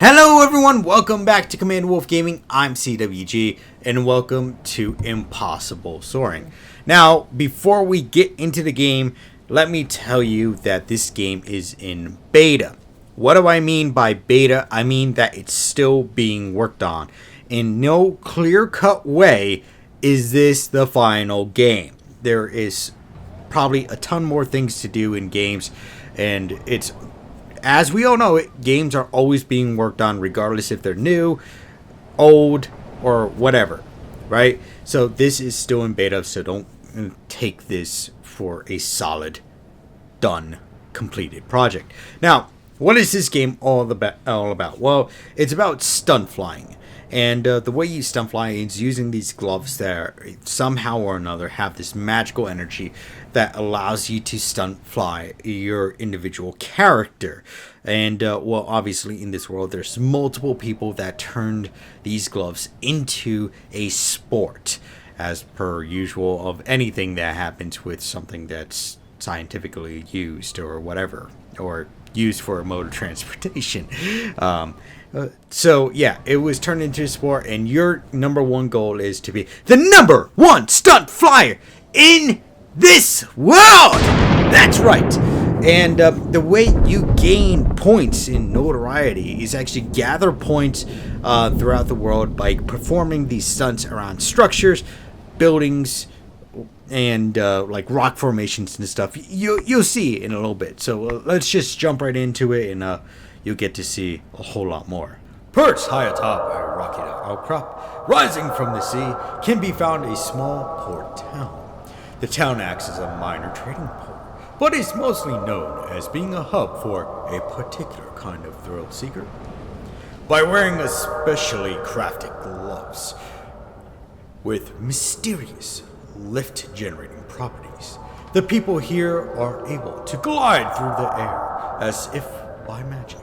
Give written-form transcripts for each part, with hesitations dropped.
Hello everyone, welcome back to Command Wolf Gaming. I'm CWG and welcome to Impossible Soaring. Now, before we get into the game, let me tell you that this game is in beta. What do I mean by beta? I mean that it's still being worked on. In no clear-cut way is this the final game. There is probably a ton more things to do in games, and it's, as we all know, games are always being worked on regardless if they're new, old, or whatever, right? So this is still in beta, so don't take this for a solid, done, completed project. Now, what is this game all about? Well, it's about stunt flying. And the way you stunt fly is using these gloves that somehow or another have this magical energy that allows you to stunt fly your individual character. And, well, obviously in this world, there's multiple people that turned these gloves into a sport, as per usual of anything that happens with something that's scientifically used or whatever, or used for a mode of transportation. So yeah, it was turned into a sport, and your number one goal is to be the number one stunt flyer in this world. That's right. And the way you gain points in notoriety is actually gather points throughout the world by performing these stunts around structures, buildings, and like rock formations and stuff. You'll see in a little bit. So let's just jump right into it, and you'll get to see a whole lot more. Perched high atop a rocky outcrop, rising from the sea, can be found a small port town. The town acts as a minor trading port, but is mostly known as being a hub for a particular kind of thrill seeker. By wearing especially crafted gloves with mysterious lift-generating properties, the people here are able to glide through the air as if by magic.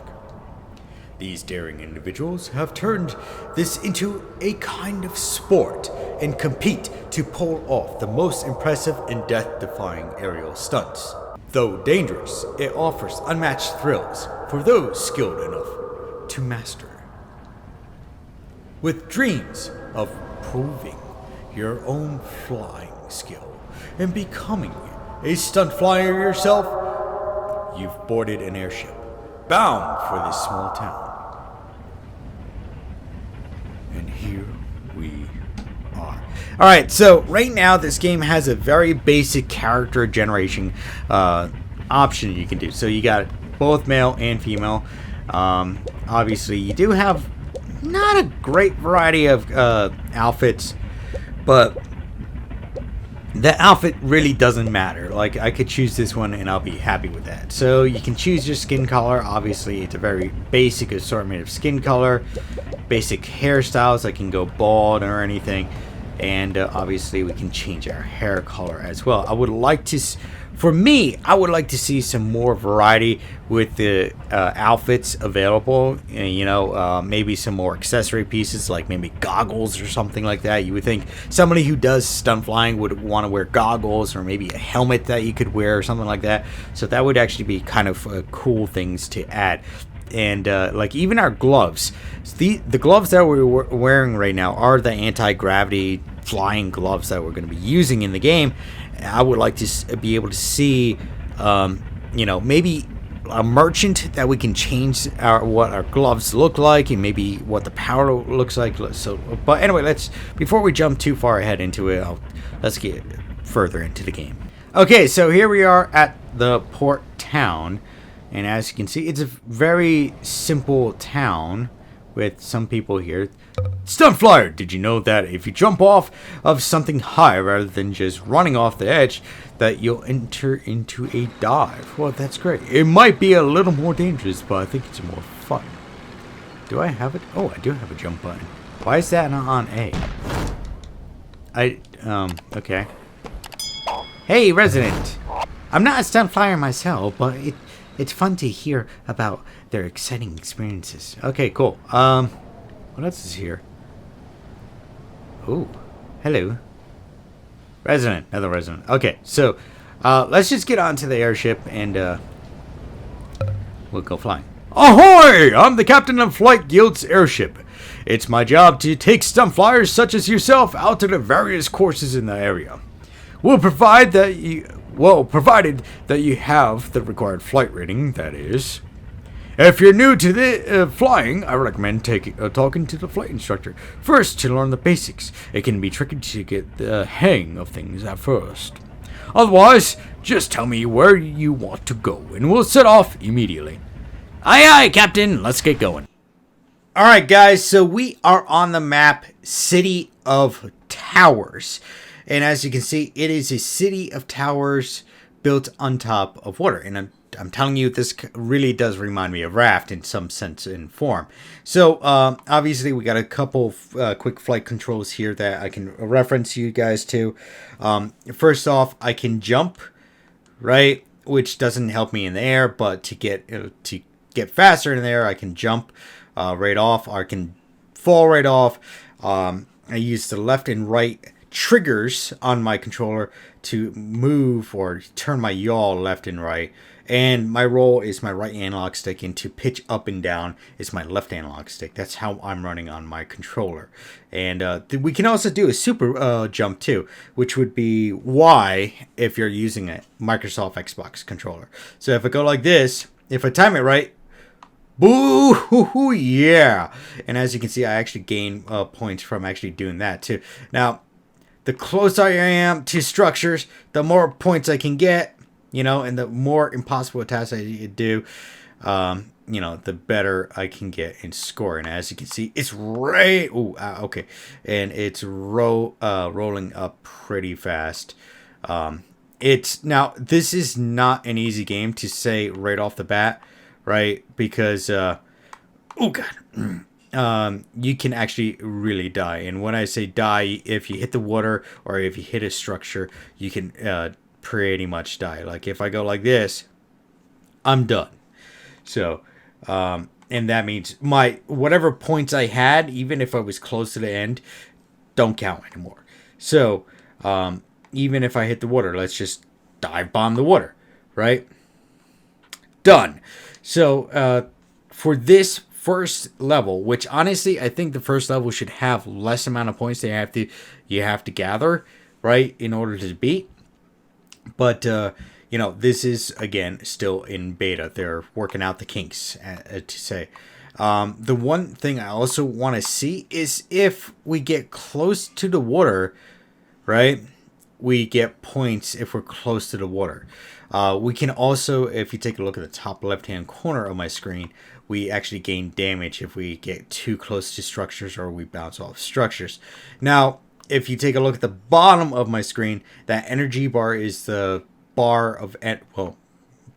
These daring individuals have turned this into a kind of sport and compete to pull off the most impressive and death-defying aerial stunts. Though dangerous, it offers unmatched thrills for those skilled enough to master. With dreams of proving your own flying skill and becoming a stunt flyer yourself, you've boarded an airship bound for this small town. And here we are. Alright, so right now this game has a very basic character generation option you can do. So you got both male and female. Obviously you do have not a great variety of outfits, but the outfit really doesn't matter. Like, I could choose this one and I'll be happy with that. So you can choose your skin color. Obviously it's a very basic assortment of skin color, basic hairstyles. I can go bald or anything, and obviously we can change our hair color as well. I would like to see some more variety with the outfits available. Maybe some more accessory pieces, like maybe goggles or something like that. You would think somebody who does stunt flying would want to wear goggles, or maybe a helmet that you could wear or something like that. So that would actually be kind of cool things to add. And like even our gloves, the gloves that we're wearing right now are the anti-gravity flying gloves that we're going to be using in the game. I would like to be able to see, maybe a merchant that we can change what our gloves look like, and maybe what the power looks like. So, but anyway, before we jump too far ahead into it, let's get further into the game. Okay, so here we are at the port town, and as you can see, it's a very simple town with some people here. Stunt flyer, did you know that if you jump off of something high rather than just running off the edge, that you'll enter into a dive? Well, that's great. It might be a little more dangerous, but I think it's more fun. Do I have it? Oh, I do have a jump button. Why is that not on A? Okay. Hey, resident. I'm not a stunt flyer myself, but it's fun to hear about their exciting experiences. Okay, cool. What else is here? Ooh, hello. Resident, another resident. Okay, so let's just get onto the airship and we'll go flying. Ahoy! I'm the captain of Flight Guild's airship. It's my job to take stunt flyers such as yourself out to the various courses in the area. Provided that you have the required flight rating, that is. If you're new to the flying, I recommend talking to the flight instructor first to learn the basics. It can be tricky to get the hang of things at first. Otherwise, just tell me where you want to go, and we'll set off immediately. Aye, aye, Captain. Let's get going. All right, guys. So we are on the map, City of Towers. And as you can see, it is a city of towers built on top of water. And I'm telling you, this really does remind me of Raft in some sense and form. So, obviously, we got a couple quick flight controls here that I can reference you guys to. First off, I can jump, right? Which doesn't help me in the air, but to get faster in the air, I can jump right off. Or I can fall right off. I use the left and right triggers on my controller to move or turn my yaw left and right, and my roll is my right analog stick, and to pitch up and down is my left analog stick. That's how I'm running on my controller. And we can also do a super jump too, which would be Y if you're using a Microsoft Xbox controller. So if I go like this, if I time it right, boo, yeah. And as you can see, I actually gain points from actually doing that too. Now, the closer I am to structures, the more points I can get, and the more impossible tasks I do, the better I can get in score. And as you can see, it's right. Okay. And it's rolling up pretty fast. This is not an easy game to say right off the bat, right? Because, oh God. You can actually really die. And when I say die, if you hit the water or if you hit a structure, you can pretty much die. Like if I go like this, I'm done. So, and that means my whatever points I had, even if I was close to the end, don't count anymore. So, even if I hit the water, let's just dive bomb the water, right? Done. So, for this first level, which honestly I think the first level should have less amount of points that you have to gather, right, in order to beat. But this is again still in beta. They're working out the kinks, to say. The one thing I also want to see is if we get close to the water, right, we get points if we're close to the water. We can also, if you take a look at the top left hand corner of my screen, we actually gain damage if we get too close to structures or we bounce off structures. Now, if you take a look at the bottom of my screen, that energy bar is the bar of, to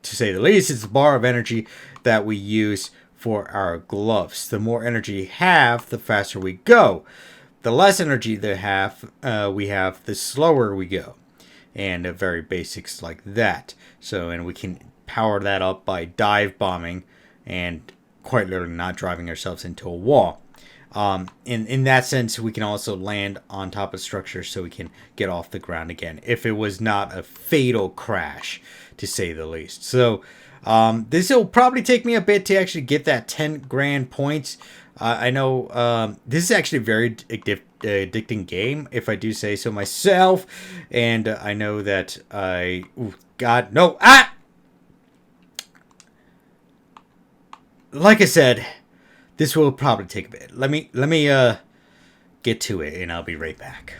say the least, it's the bar of energy that we use for our gloves. The more energy you have, the faster we go. The less energy we have, the slower we go. And very basics like that. So, and we can power that up by dive bombing and quite literally not driving ourselves into a wall. In that sense, we can also land on top of structures so we can get off the ground again, if it was not a fatal crash, to say the least. So this will probably take me a bit to actually get that 10 grand points. I know this is actually a very addicting game, if I do say so myself. And I know that like I said, this will probably take a bit. Let me get to it, and I'll be right back.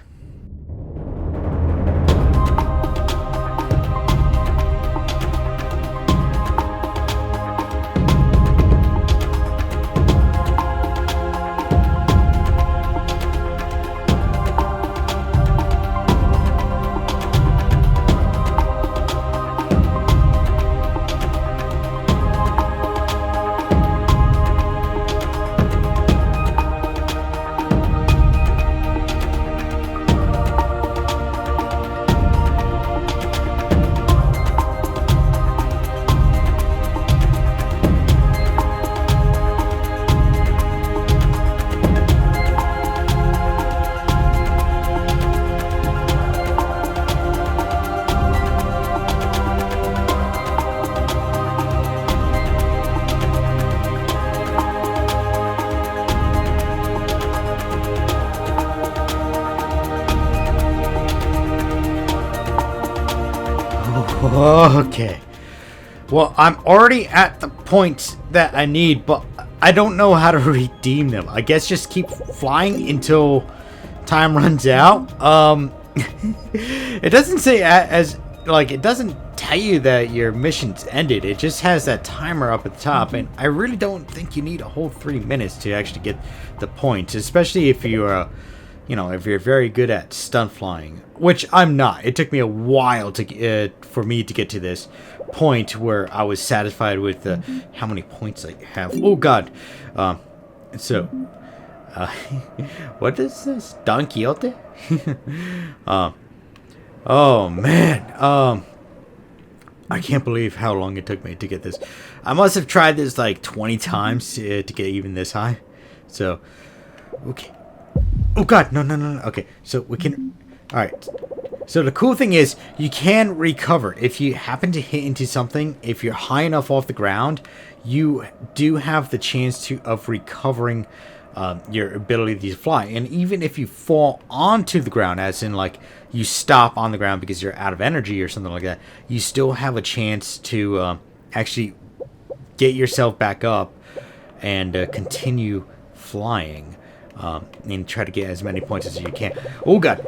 Okay. Well, I'm already at the points that I need, but I don't know how to redeem them. I guess just keep flying until time runs out. It doesn't say it doesn't tell you that your mission's ended. It just has that timer up at the top, and I really don't think you need a whole 3 minutes to actually get the points, especially if you're if you're very good at stunt flying, which I'm not. It took me a while to for me to get to this point where I was satisfied with how many points I have. Oh God. So what is this? Don Quixote? Oh man. I can't believe how long it took me to get this. I must have tried this like 20 times to get even this high. So, okay. Oh God, no. Okay, so we can. All right. So the cool thing is you can recover if you happen to hit into something. If you're high enough off the ground, you do have the chance of recovering your ability to fly. And even if you fall onto the ground, as in like you stop on the ground because you're out of energy or something like that, you still have a chance to actually get yourself back up and continue flying. And try to get as many points as you can. Oh God.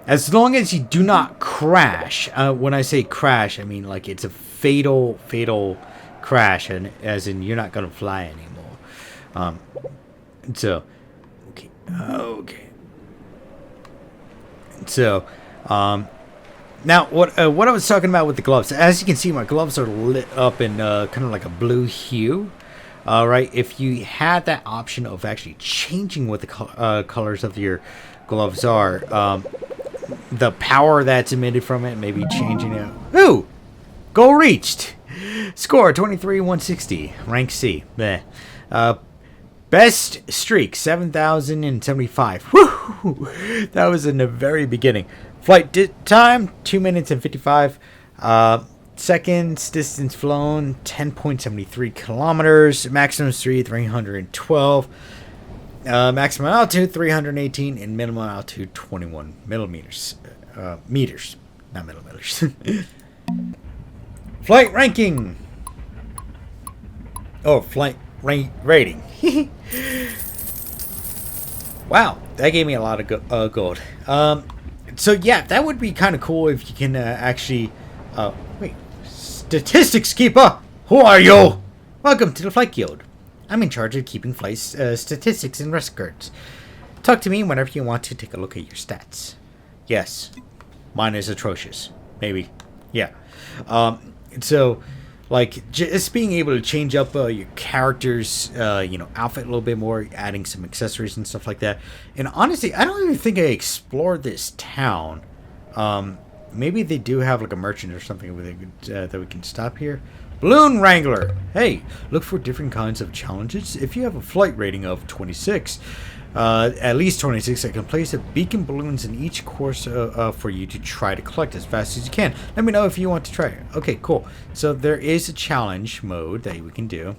As long as you do not crash. When I say crash, I mean like it's a fatal crash, and as in you're not gonna fly anymore. So okay. So now what I was talking about with the gloves, as you can see, my gloves are lit up in kind of like a blue hue. Right, if you had that option of actually changing what the colors of your gloves are, the power that's emitted from it, maybe changing it. Ooh! Goal reached! Score 23,160. Rank C. Bleh. Best streak 7,075. Woo! That was in the very beginning. Flight time 2 minutes and 55 seconds. Distance flown 10.73 kilometers. Maximum speed 312. Maximum altitude 318, and minimum altitude 21 millimeters. Meters, not millimeters. Flight ranking. Oh, flight rating. Wow, that gave me a lot of gold. So yeah, that would be kind of cool if you can actually. Wait, statistics keeper. Who are you? Welcome to the Flight Guild. I'm in charge of keeping flight statistics and records. Talk to me whenever you want to take a look at your stats. Yes, mine is atrocious. Maybe, yeah. So, like, just being able to change up your character's, outfit a little bit more, adding some accessories and stuff like that. And honestly, I don't even think I explored this town. Maybe they do have like a merchant or something that we can stop here. Balloon Wrangler. Hey, look for different kinds of challenges. If you have a flight rating of 26, at least 26, I can place a beacon balloons in each course for you to try to collect as fast as you can. Let me know if you want to try it. Okay, cool. So there is a challenge mode that we can do.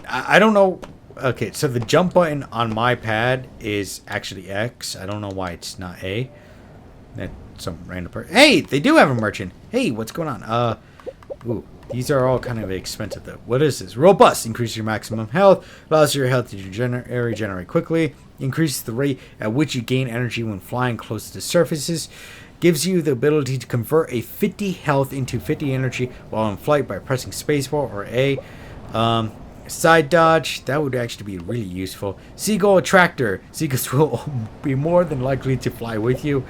I don't know. Okay, so the jump button on my pad is actually X. I don't know why it's not A. That's some random person. Hey, they do have a merchant. Hey, what's going on? Ooh. These are all kind of expensive, though. What is this? Robust. Increases your maximum health. Allows your health to regenerate quickly. Increases the rate at which you gain energy when flying close to surfaces. Gives you the ability to convert a 50 health into 50 energy while in flight by pressing spacebar or A. Side dodge. That would actually be really useful. Seagull attractor. Seagulls will be more than likely to fly with you.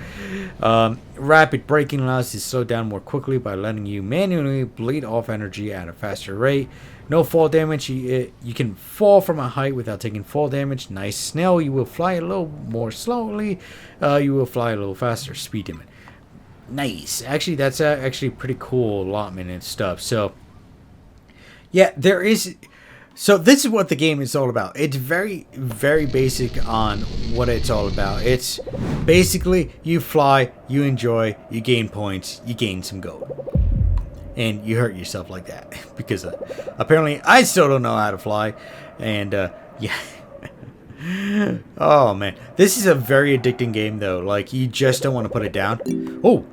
Rapid braking allows you to slow down more quickly by letting you manually bleed off energy at a faster rate. No fall damage. You can fall from a height without taking fall damage. Nice. Snail. You will fly a little more slowly. You will fly a little faster. Speed limit. Nice. Actually, that's actually pretty cool allotment and stuff. So, yeah, there is. So this is what the game is all about. It's very, very basic on what it's all about. It's basically you fly, you enjoy, you gain points, you gain some gold. And you hurt yourself like that. Because apparently I still don't know how to fly. And yeah. Oh man. This is a very addicting game though. Like you just don't want to put it down. Oh,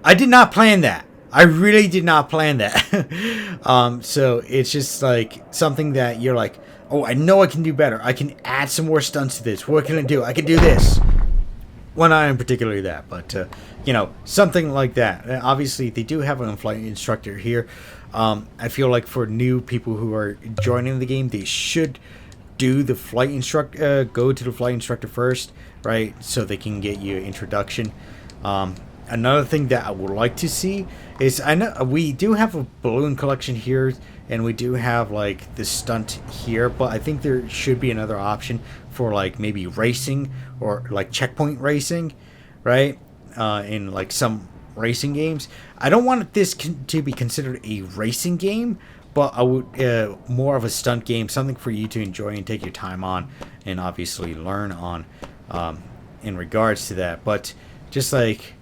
I did not plan that. I really did not plan that. So it's just like something that you're like, oh, I know I can do better. I can add some more stunts to this. What can I do? I can do this. Well, not in particularly that, but you know, something like that. Obviously, they do have an flight instructor here. I feel like for new people who are joining the game, they should do the flight instructor. Go to the flight instructor first, right? So they can get you introduction. Another thing that I would like to see is, I know we do have a balloon collection here, and we do have like the stunt here, but I think there should be another option for like maybe racing or like checkpoint racing, right? In like some racing games. I don't want this to be considered a racing game, but I would more of a stunt game, something for you to enjoy and take your time on, and obviously learn on in regards to that. But just like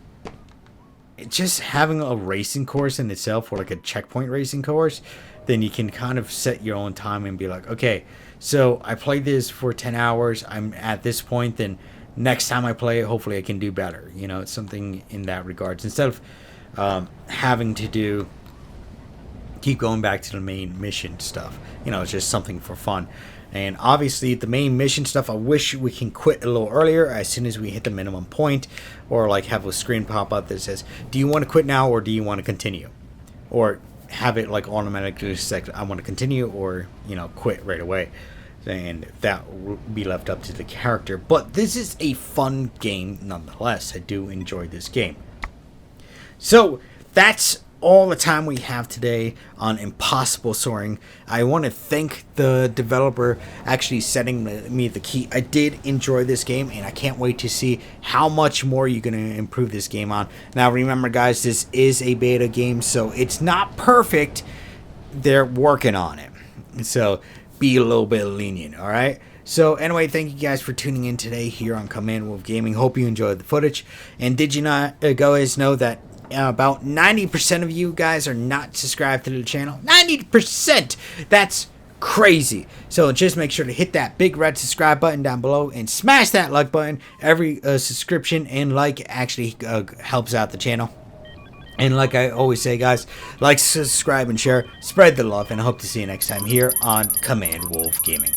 having a racing course in itself, or like a checkpoint racing course, then you can kind of set your own time and be like, okay, so I played this for 10 hours. I'm at this point. Then next time I play it, hopefully I can do better. You know, it's something in that regards. Instead of having to keep going back to the main mission stuff. You know, it's just something for fun. And obviously the main mission stuff, I wish we can quit a little earlier as soon as we hit the minimum point, or like have a screen pop up that says, do you want to quit now or do you want to continue? Or have it like automatically select, I want to continue, or, you know, quit right away. And that will be left up to the character. But this is a fun game nonetheless. I do enjoy this game. So that's all the time we have today on Impossible Soaring. I want to thank the developer actually setting me the key. I did enjoy this game, and I can't wait to see how much more you're going to improve this game on. Now remember guys, this is a beta game, so it's not perfect. They're working on it, so be a little bit lenient, alright? So anyway, thank you guys for tuning in today here on Command Wolf Gaming. Hope you enjoyed the footage. And did you not guys know that about 90% of you guys are not subscribed to the channel? 90%! That's crazy. So just make sure to hit that big red subscribe button down below and smash that like button. Every subscription and like actually helps out the channel. And like I always say guys, like, subscribe, and share. Spread the love, and I hope to see you next time here on Command Wolf Gaming.